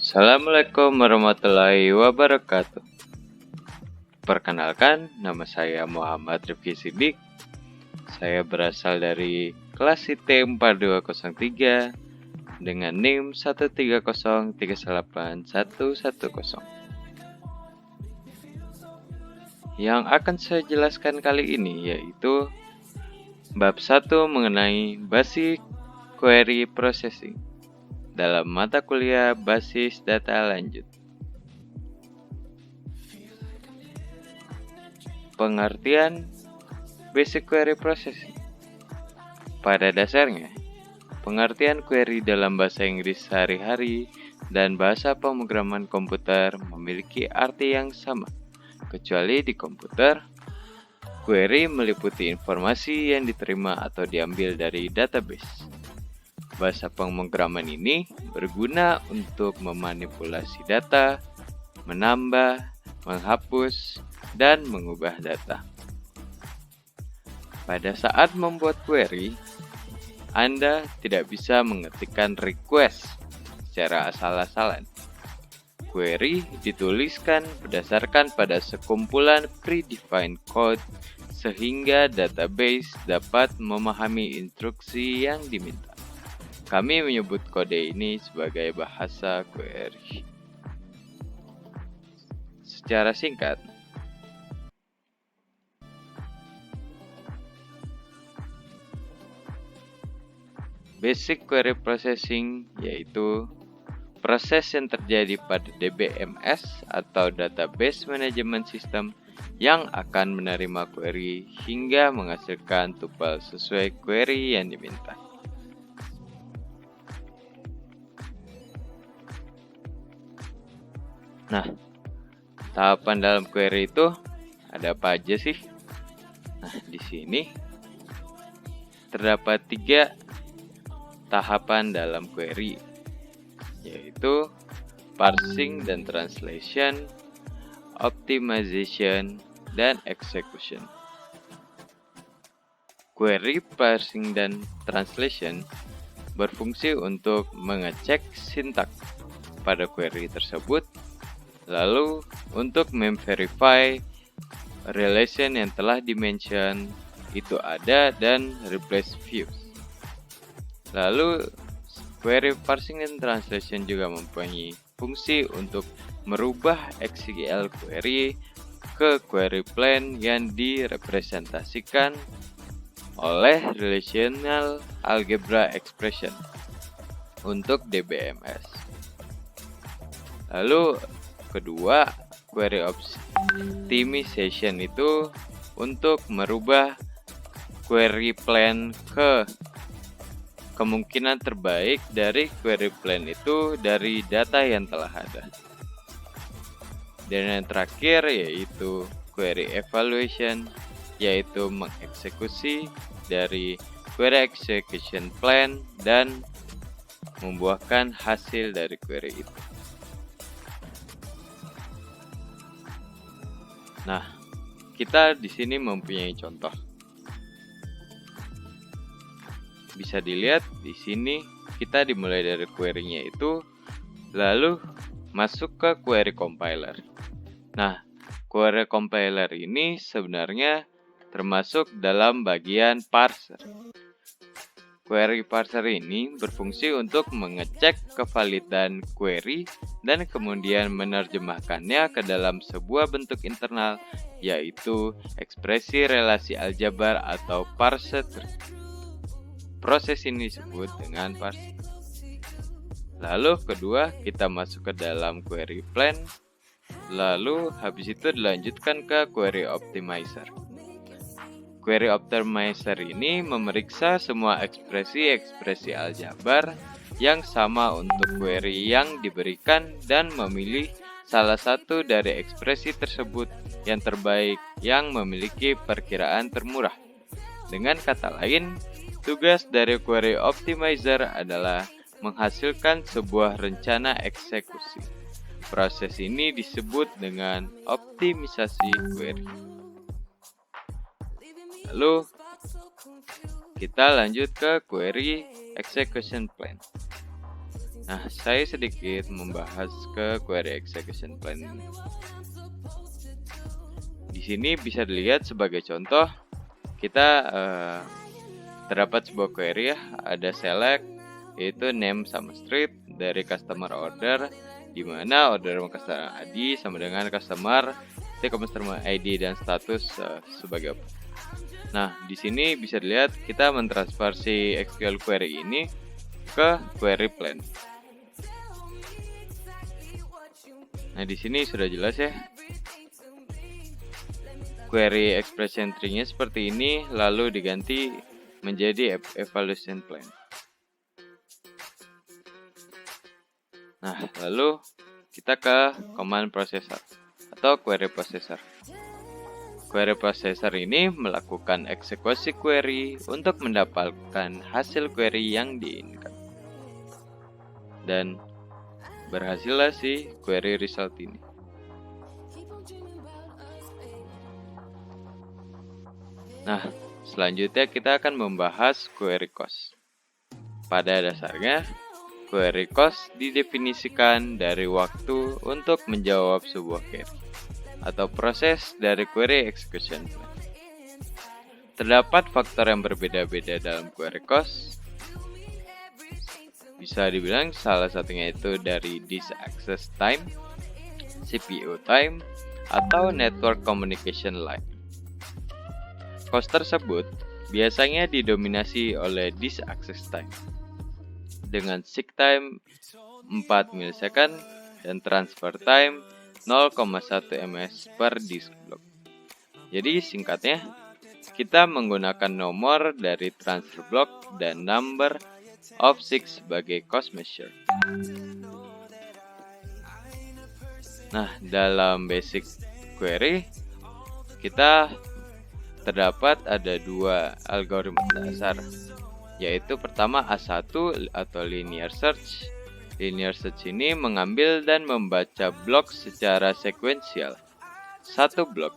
Assalamualaikum warahmatullahi wabarakatuh. Perkenalkan, nama saya Muhammad Rifki Sidik. Saya berasal dari kelas IT 4203 dengan NIM 130381110. Yang akan saya jelaskan kali ini yaitu bab 1 mengenai Basic Query Processing dalam mata kuliah Basis Data Lanjut. Pengertian Basic Query Processing. Pada dasarnya, pengertian query dalam bahasa Inggris sehari-hari dan bahasa pemrograman komputer memiliki arti yang sama, kecuali di komputer. Query meliputi informasi yang diterima atau diambil dari database. Bahasa pemrograman ini berguna untuk memanipulasi data, menambah, menghapus, dan mengubah data. Pada saat membuat query, Anda tidak bisa mengetikkan request secara asal-asalan. Query dituliskan berdasarkan pada sekumpulan predefined code sehingga database dapat memahami instruksi yang diminta. Kami menyebut kode ini sebagai bahasa query. Secara singkat, Basic Query Processing yaitu proses yang terjadi pada DBMS atau Database Management System yang akan menerima query hingga menghasilkan tuple sesuai query yang diminta. Nah, tahapan dalam query itu ada apa aja sih? Nah, di sini terdapat 3 tahapan dalam query, yaitu parsing dan translation, optimization, dan execution. Query parsing dan translation berfungsi untuk mengecek sintaks pada query tersebut, lalu untuk memverify relation yang telah dimention itu ada dan replace views. Lalu query parsing dan translation juga mempunyai fungsi untuk merubah SQL query ke query plan yang direpresentasikan oleh relational algebra expression untuk DBMS. Lalu kedua, query optimization itu untuk merubah query plan ke kemungkinan terbaik dari query plan itu dari data yang telah ada. Dan yang terakhir yaitu query evaluation, yaitu mengeksekusi dari query execution plan dan membuahkan hasil dari query itu. Nah, kita di sini mempunyai contoh. Bisa dilihat di sini kita dimulai dari query-nya itu, lalu masuk ke query compiler. Nah, query compiler ini sebenarnya termasuk dalam bagian parser. Query parser ini berfungsi untuk mengecek kevalidan query dan kemudian menerjemahkannya ke dalam sebuah bentuk internal, yaitu ekspresi relasi aljabar atau parser. Proses ini disebut dengan parser. Lalu kedua, kita masuk ke dalam query plan, lalu habis itu dilanjutkan ke query optimizer. Query optimizer ini memeriksa semua ekspresi-ekspresi aljabar yang sama untuk query yang diberikan dan memilih salah satu dari ekspresi tersebut yang terbaik yang memiliki perkiraan termurah. Dengan kata lain, tugas dari query optimizer adalah menghasilkan sebuah rencana eksekusi. Proses ini disebut dengan optimisasi query. Lalu kita lanjut ke query execution plan. Nah, saya sedikit membahas ke query execution plan ini. Di sini bisa dilihat sebagai contoh, kita terdapat sebuah query ya, ada select, yaitu name sama street dari customer order, di mana order customer ID sama dengan customer ID dan status sebagai apa. Nah, di sini bisa dilihat kita mentransfer si SQL query ini ke query plan. Nah, di sini sudah jelas ya. Query expression tree-nya seperti ini, lalu diganti menjadi evaluation plan. Nah, lalu kita ke command processor atau query processor. Query processor ini melakukan eksekusi query untuk mendapatkan hasil query yang diinginkan. Dan berhasillah si query result ini. Nah, selanjutnya kita akan membahas query cost. Pada dasarnya, query cost didefinisikan dari waktu untuk menjawab sebuah query atau proses dari query execution plan. Terdapat faktor yang berbeda-beda dalam query cost. Bisa dibilang salah satunya itu dari disk access time, CPU time, atau network communication line. Cost tersebut biasanya didominasi oleh disk access time dengan seek time 4 millisecond dan transfer time 0,1 ms per disk block. Jadi singkatnya, kita menggunakan nomor dari transfer block dan number of seeks sebagai cost measure. Nah, dalam basic query, kita terdapat ada dua algoritma dasar, yaitu pertama A1 atau linear search. Linear search ini mengambil dan membaca blok secara sekuensial. Satu blok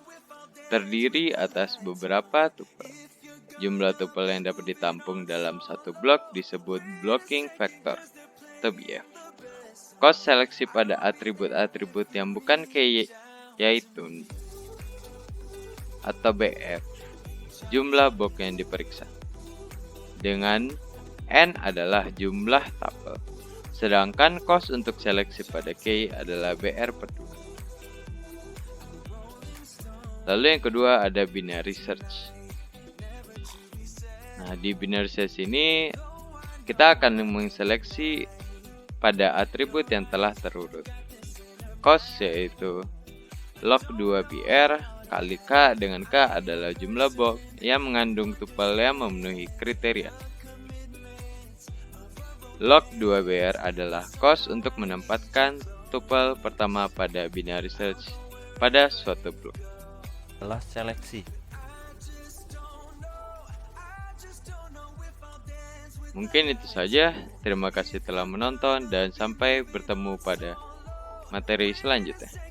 terdiri atas beberapa tupel. Jumlah tupel yang dapat ditampung dalam satu blok disebut blocking factor atau BF. Cost seleksi pada atribut-atribut yang bukan key yaitu atau BF. Jumlah blok yang diperiksa. Dengan N adalah jumlah tupel. Sedangkan cost untuk seleksi pada key adalah BR per 2. Lalu yang kedua ada binary search. Nah, di binary search ini kita akan menseleksi pada atribut yang telah terurut. Cost yaitu log 2BR kali K dengan K adalah jumlah blok yang mengandung tupel yang memenuhi kriteria. Log 2BR adalah cost untuk menempatkan tupel pertama pada binary search pada suatu blok. Setelah seleksi. Mungkin itu saja. Terima kasih telah menonton dan sampai bertemu pada materi selanjutnya.